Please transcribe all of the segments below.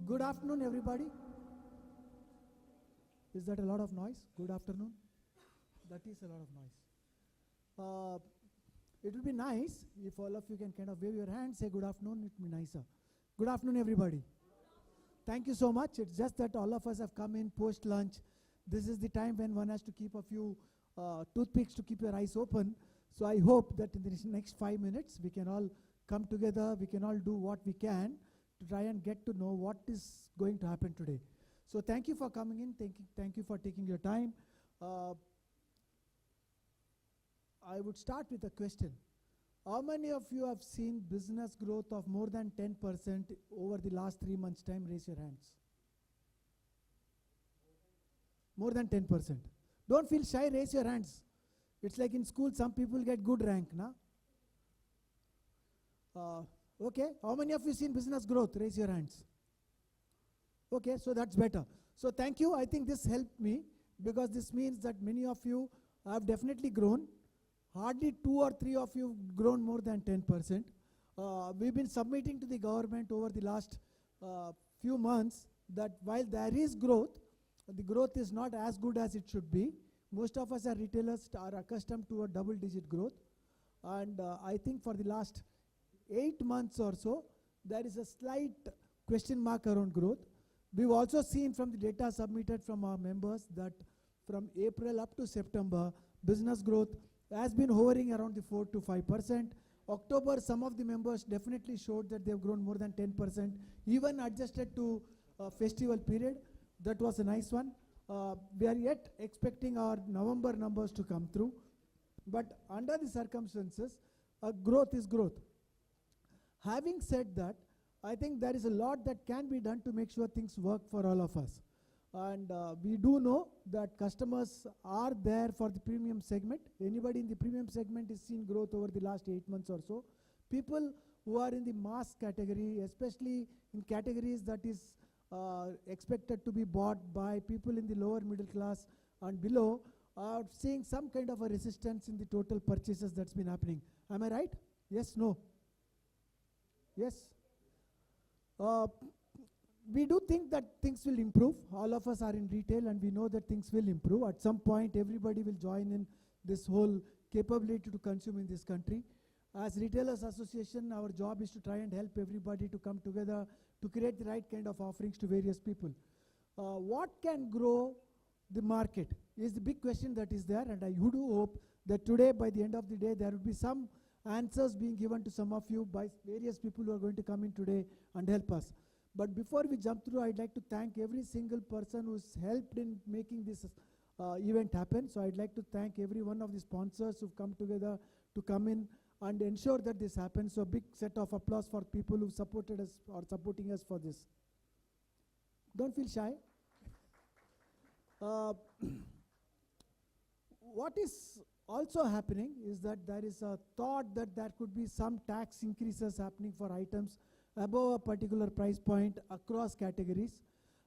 Good afternoon, everybody. Is that a lot of noise? Good afternoon. That is a lot of noise. It will be nice if all of you can kind of wave your hand, say good afternoon, it will be nicer. Good afternoon, everybody. Thank you so much. It's just that all of us have come in post-lunch. This is the time when one has to keep a few toothpicks to keep your eyes open. So I hope that in the next 5 minutes, we can all come together, we can all do what we can to try and get to know what is going to happen today. So thank you for coming in, thank you for taking your time. I would start with a question. How many of you have seen business growth of more than 10% over the last 3 months' time? Raise your hands. More than 10%. Don't feel shy, raise your hands. It's like in school, some people get good rank, na? Okay, how many of you seen business growth? Raise your hands. Okay, so that's better. So thank you, I think this helped me because this means that many of you have definitely grown. Hardly 2 or 3 of you have grown more than 10%. We've been submitting to the government over the last few months that while there is growth, the growth is not as good as it should be. Most of us as retailers are accustomed to a double-digit growth. And I think for the last 8 months or so, there is a slight question mark around growth. We've also seen from the data submitted from our members that from April up to September, business growth has been hovering around the 4 to 5%. October, some of the members definitely showed that they've grown more than 10%, even adjusted to festival period. That was a nice one. We are yet expecting our November numbers to come through. But under the circumstances, growth is growth. Having said that, I think there is a lot that can be done to make sure things work for all of us. And we do know that customers are there for the premium segment. Anybody in the premium segment is seen growth over the last 8 months or so. People who are in the mass category, especially in categories that is expected to be bought by people in the lower middle class and below, are seeing some kind of a resistance in the total purchases that's been happening. Am I right? Yes, no? Yes? We do think that things will improve. All of us are in retail and we know that things will improve. At some point, everybody will join in this whole capability to consume in this country. As Retailers Association, our job is to try and help everybody to come together to create the right kind of offerings to various people. What can grow the market is the big question that is there, and I do hope that today, by the end of the day, there will be some answers being given to some of you by various people who are going to come in today and help us. But before we jump through, I'd like to thank every single person who's helped in making this event happen. So I'd like to thank every one of the sponsors who've come together to come in and ensure that this happens. So a big set of applause for people who supported us or supporting us for this. Don't feel shy. What is also happening is that there is a thought that there could be some tax increases happening for items above a particular price point across categories.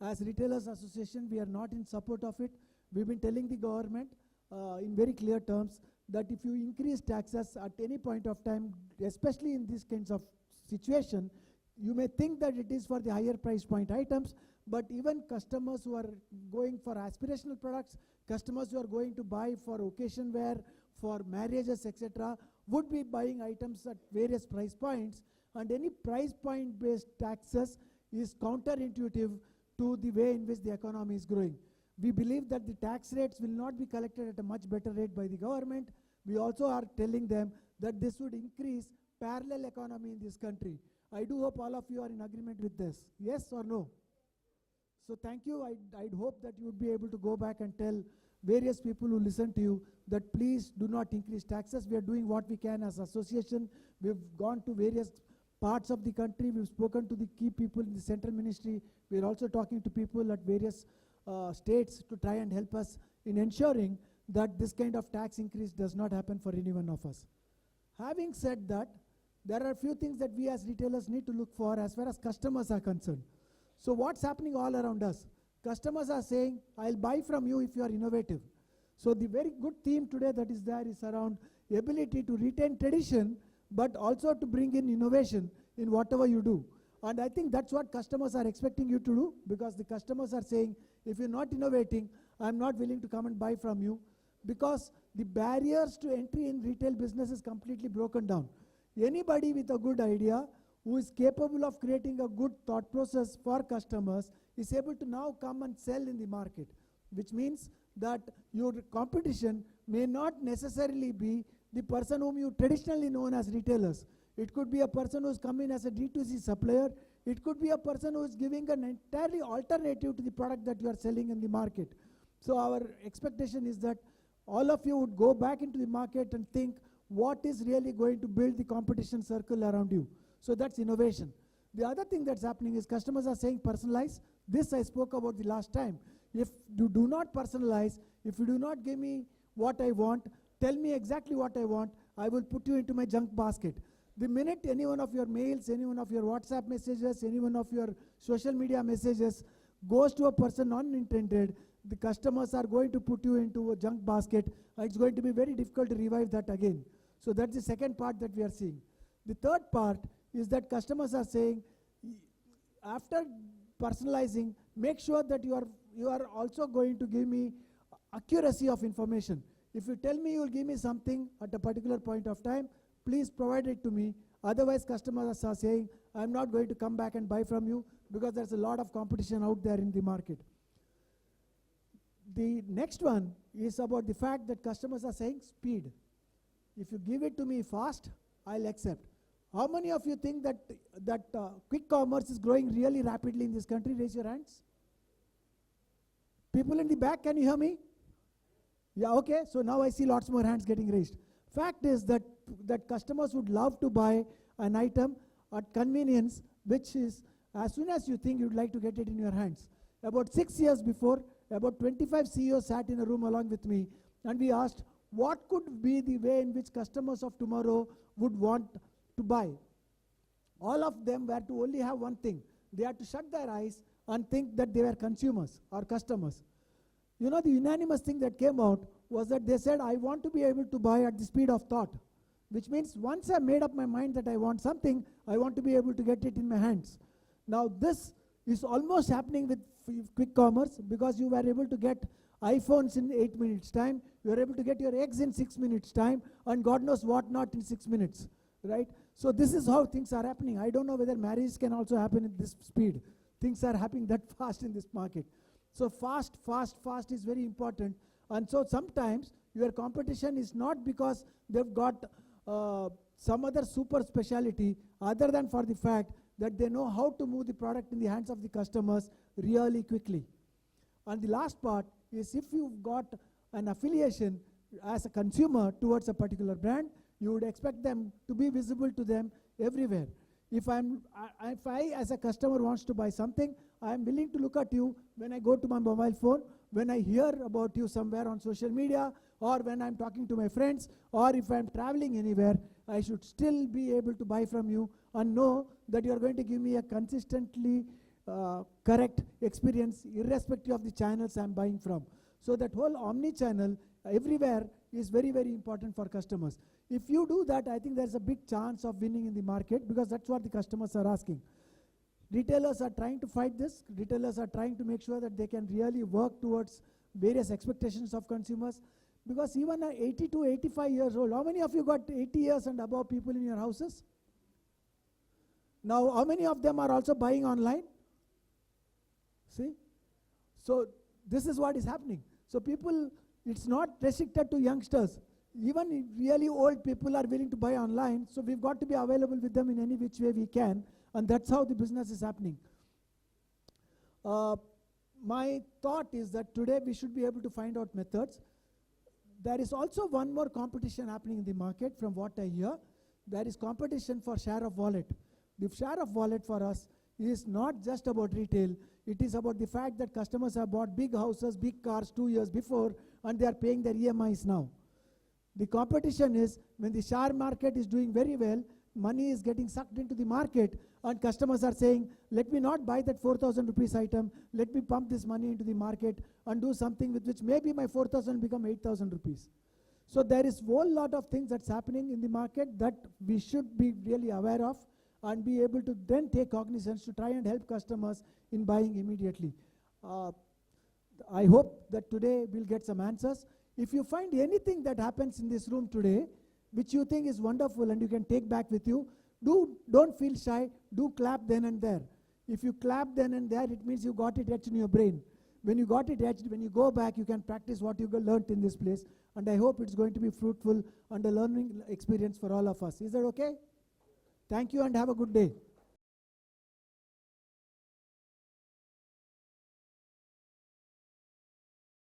As Retailers Association, we are not in support of it. We've been telling the government in very clear terms that if you increase taxes at any point of time, especially in these kinds of situation, you may think that it is for the higher price point items, but even customers who are going for aspirational products, customers who are going to buy for occasion wear, for marriages, etc., would be buying items at various price points, and any price point based taxes is counterintuitive to the way in which the economy is growing. We believe that the tax rates will not be collected at a much better rate by the government. We also are telling them that this would increase parallel economy in this country. I do hope all of you are in agreement with this. Yes or no? So thank you. I'd hope that you would be able to go back and tell various people who listen to you that please do not increase taxes. We are doing what we can as association. We've gone to various parts of the country. We've spoken to the key people in the central ministry. We're also talking to people at various states to try and help us in ensuring that this kind of tax increase does not happen for any one of us. Having said that, there are a few things that we as retailers need to look for as far as customers are concerned. So what's happening all around us? Customers are saying, I'll buy from you if you are innovative. So the very good theme today that is there is around ability to retain tradition, but also to bring in innovation in whatever you do. And I think that's what customers are expecting you to do, because the customers are saying, if you're not innovating, I'm not willing to come and buy from you, because the barriers to entry in retail business is completely broken down. Anybody with a good idea who is capable of creating a good thought process for customers is able to now come and sell in the market, which means that your competition may not necessarily be the person whom you traditionally known as retailers. It could be a person who's come in as a D2C supplier. It could be a person who is giving an entirely alternative to the product that you are selling in the market. So our expectation is that all of you would go back into the market and think what is really going to build the competition circle around you. So that's innovation. The other thing that's happening is customers are saying personalize. This I spoke about the last time. If you do not personalize, if you do not give me what I want, tell me exactly what I want, I will put you into my junk basket. The minute any one of your mails, any one of your WhatsApp messages, any one of your social media messages goes to a person unintended, the customers are going to put you into a junk basket. It's going to be very difficult to revive that again. So that's the second part that we are seeing. The third part is that customers are saying, after personalizing, make sure that you are also going to give me accuracy of information. If you tell me you will give me something at a particular point of time, please provide it to me. Otherwise, customers are saying, I'm not going to come back and buy from you, because there's a lot of competition out there in the market. The next one is about the fact that customers are saying speed. If you give it to me fast, I'll accept. How many of you think that quick commerce is growing really rapidly in this country? Raise your hands. People in the back, can you hear me? Yeah, okay. So now I see lots more hands getting raised. Fact is that customers would love to buy an item at convenience, which is as soon as you think you'd like to get it in your hands. About 6 years before, about 25 CEOs sat in a room along with me, and we asked, what could be the way in which customers of tomorrow would want to buy? All of them were to only have one thing. They had to shut their eyes and think that they were consumers or customers. You know, the unanimous thing that came out was that they said, I want to be able to buy at the speed of thought, which means once I made up my mind that I want something, I want to be able to get it in my hands. Now this is almost happening with quick commerce, because you were able to get iPhones in 8 minutes time, you are able to get your eggs in 6 minutes time, and God knows what not in 6 minutes, right? So this is how things are happening. I don't know whether marriage can also happen at this speed. Things are happening that fast in this market. So fast is very important. And so sometimes your competition is not because they've got some other super speciality, other than for the fact that they know how to move the product in the hands of the customers really quickly. And the last part is, if you've got an affiliation as a consumer towards a particular brand, you would expect them to be visible to them everywhere. If I as a customer wants to buy something, I am willing to look at you when I go to my mobile phone, when I hear about you somewhere on social media, or when I'm talking to my friends, or if I'm traveling anywhere, I should still be able to buy from you and know that you're going to give me a consistently correct experience irrespective of the channels I'm buying from. So that whole omni-channel everywhere is very, very important for customers. If you do that, I think there's a big chance of winning in the market, because that's what the customers are asking. Retailers are trying to fight this. Retailers are trying to make sure that they can really work towards various expectations of consumers, because even at 80 to 85 years old, how many of you got 80 years and above people in your houses? Now, how many of them are also buying online? See? So this is what is happening. So people, it's not restricted to youngsters. Even really old people are willing to buy online, so we've got to be available with them in any which way we can, and that's how the business is happening. My thought is that today we should be able to find out methods. There is also one more competition happening in the market from what I hear. There is competition for share of wallet. The share of wallet for us is not just about retail. It is about the fact that customers have bought big houses, big cars 2 years before, and they are paying their EMIs now. The competition is when the share market is doing very well, money is getting sucked into the market, and customers are saying, let me not buy that 4,000 rupees item, let me pump this money into the market and do something with which maybe my 4,000 become 8,000 rupees. So there is a whole lot of things that's happening in the market that we should be really aware of, and be able to then take cognizance to try and help customers in buying immediately. I hope that today we'll get some answers. If you find anything that happens in this room today which you think is wonderful and you can take back with you, don't feel shy, do clap then and there. If you clap then and there, it means you got it etched in your brain. When you got it etched, when you go back, you can practice what you learned in this place. And I hope it's going to be fruitful and a learning experience for all of us. Is that okay? Thank you and have a good day.